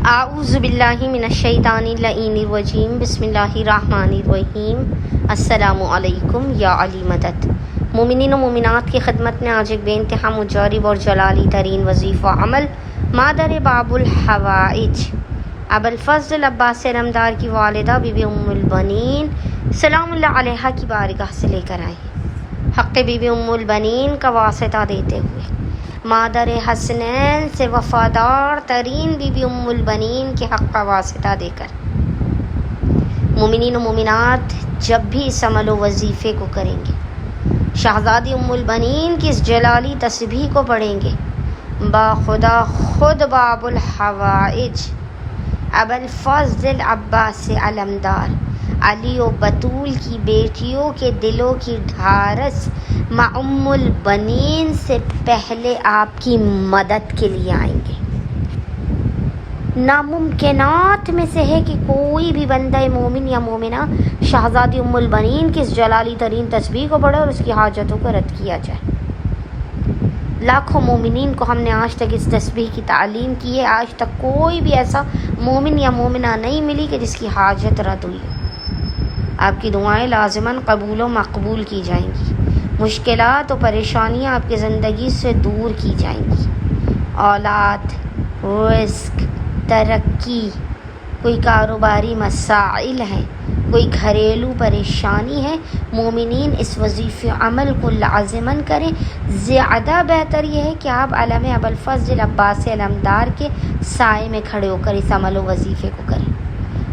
اعوذ باللہ من الشیطان اللعین الرجیم بسم اللہ الرحمن الرحیم۔ السلام علیکم یا علی مدد۔ مومنین و مومنات کی خدمت میں آج ایک بے انتہا مجرب اور جلالی ترین وظیفہ عمل مادر باب الحوائج ابوالفضل عباس علمدار کی والدہ بی بی ام البنین سلام اللہ علیہا کی بارگاہ سے لے کر آئے، حق بی بی ام البنین کا واسطہ دیتے ہوئے مادر حسنین سے وفادار ترین بی بی ام البنین کے حق کا واسطہ دے کر مومنین و مومنات جب بھی اس عمل و وظیفے کو کریں گے، شہزادی ام البنین کی اس جلالی تسبیح کو پڑھیں گے، باخدا خود باب الحوائج ابوالفضل عباس علمدار علی و بطول کی بیٹیوں کے دلوں کی ڈھارس مع ام البنین سے پہلے آپ کی مدد کے لیے آئیں گے۔ ناممکنات میں سے ہے کہ کوئی بھی بندہ مومن یا مومنہ شہزادی ام البنین کی اس جلالی ترین تسبیح کو پڑھے اور اس کی حاجتوں کو رد کیا جائے۔ لاکھوں مومنین کو ہم نے آج تک اس تسبیح کی تعلیم کی ہے، آج تک کوئی بھی ایسا مومن یا مومنہ نہیں ملی کہ جس کی حاجت رد ہوئی ہو۔ آپ کی دعائیں لازماً قبول و مقبول کی جائیں گی، مشکلات و پریشانیاں آپ کی زندگی سے دور کی جائیں گی۔ اولاد، رزق، ترقی، کوئی کاروباری مسائل ہیں، کوئی گھریلو پریشانی ہے، مومنین اس وظیفہ عمل کو لازماً کریں۔ زیادہ بہتر یہ ہے کہ آپ علم ابوالفضل عباس علمدار کے سائے میں کھڑے ہو کر اس عمل و وظیفے کو کریں۔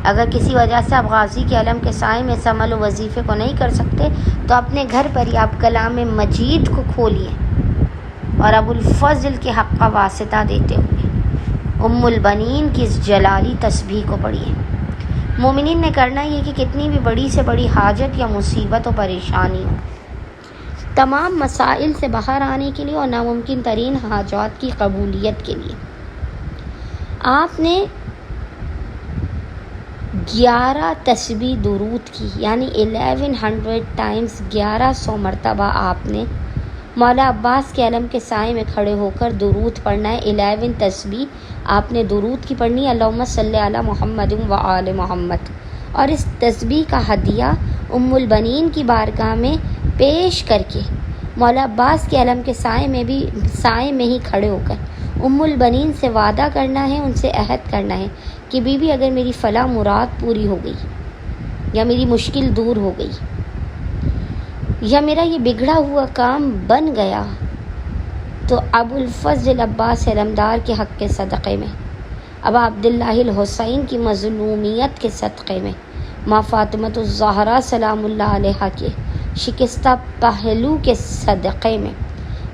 اگر کسی وجہ سے آپ غازی کے علم کے سائے میں اس عمل و وظیفے کو نہیں کر سکتے تو اپنے گھر پر ہی آپ کلام مجید کو کھولیے اور ابوالفضل کے حق کا واسطہ دیتے ہوئے ام البنین کی اس جلالی تسبیح کو پڑھیے۔ مومنین نے کرنا یہ کہ کتنی بھی بڑی سے بڑی حاجت یا مصیبت و پریشانی ہو، تمام مسائل سے باہر آنے کے لیے اور ناممکن ترین حاجات کی قبولیت کے لیے آپ نے 11 تسبیح درود کی، یعنی 1100 ٹائمز 1100 مرتبہ آپ نے مولا عباس کے علم کے سائے میں کھڑے ہو کر درود پڑھنا ہے۔ 11 تسبیح آپ نے درود کی پڑھنی ہے، اللہم صلی علی محمد و آل محمد، اور اس تسبیح کا ہدیہ ام البنین کی بارگاہ میں پیش کر کے مولا عباس کے علم کے سائے میں ہی کھڑے ہو کر ام البنین سے وعدہ کرنا ہے، ان سے عہد کرنا ہے کہ بی بی اگر میری فلاں مراد پوری ہو گئی یا میری مشکل دور ہو گئی یا میرا یہ بگڑا ہوا کام بن گیا تو ابوالفضل عباس علمدار کے حق کے صدقے میں، ابا عبداللہ الحسین کی مظلومیت کے صدقے میں، ماں فاطمۃ الزہرا سلام اللہ علیہا کے شکستہ پہلو کے صدقے میں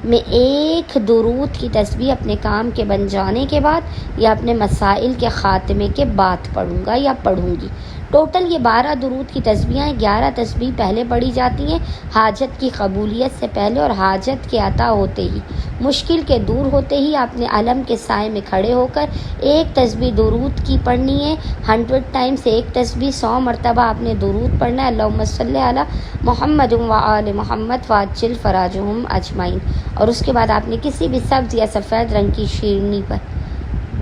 ایک درود کی تسبیح اپنے کام کے بن جانے کے بعد یا اپنے مسائل کے خاتمے کے بعد پڑھوں گا یا پڑھوں گی۔ ٹوٹل یہ 12 درود کی تسبیحیں، 11 تسبیح پہلے پڑھی جاتی ہیں حاجت کی قبولیت سے پہلے، اور حاجت کے عطا ہوتے ہی، مشکل کے دور ہوتے ہی آپ نے علم کے سائے میں کھڑے ہو کر ایک تسبیح درود کی پڑھنی ہے۔ 100 ٹائمز ایک تسبیح 100 مرتبہ آپ نے درود پڑھنا ہے، اللہم صلی علی محمد و آل محمد وعجل فراجہم اجمعین، اور اس کے بعد آپ نے کسی بھی سبز یا سفید رنگ کی شیرنی پر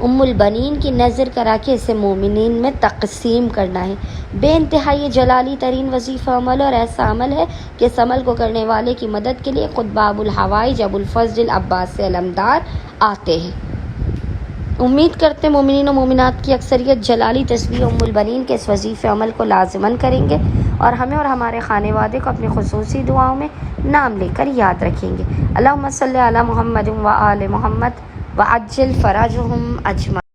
ام البنین کی نظر کرا کے اسے مومنین میں تقسیم کرنا ہے۔ بے انتہا یہ جلالی ترین وظیفہ عمل اور ایسا عمل ہے کہ اس عمل کو کرنے والے کی مدد کے لیے خود باب الحوائج ابوالفضل عباس علمدار آتے ہیں۔ امید کرتے ہیں مومنین و مومنات کی اکثریت جلالی تسبیح ام البنین کے اس وظیفہ عمل کو لازماً کریں گے اور ہمیں اور ہمارے خانوادے کو اپنی خصوصی دعاؤں میں نام لے کر یاد رکھیں گے۔ اللہم صلی علی محمد و آل محمد وعجل فراجہم اجمعین۔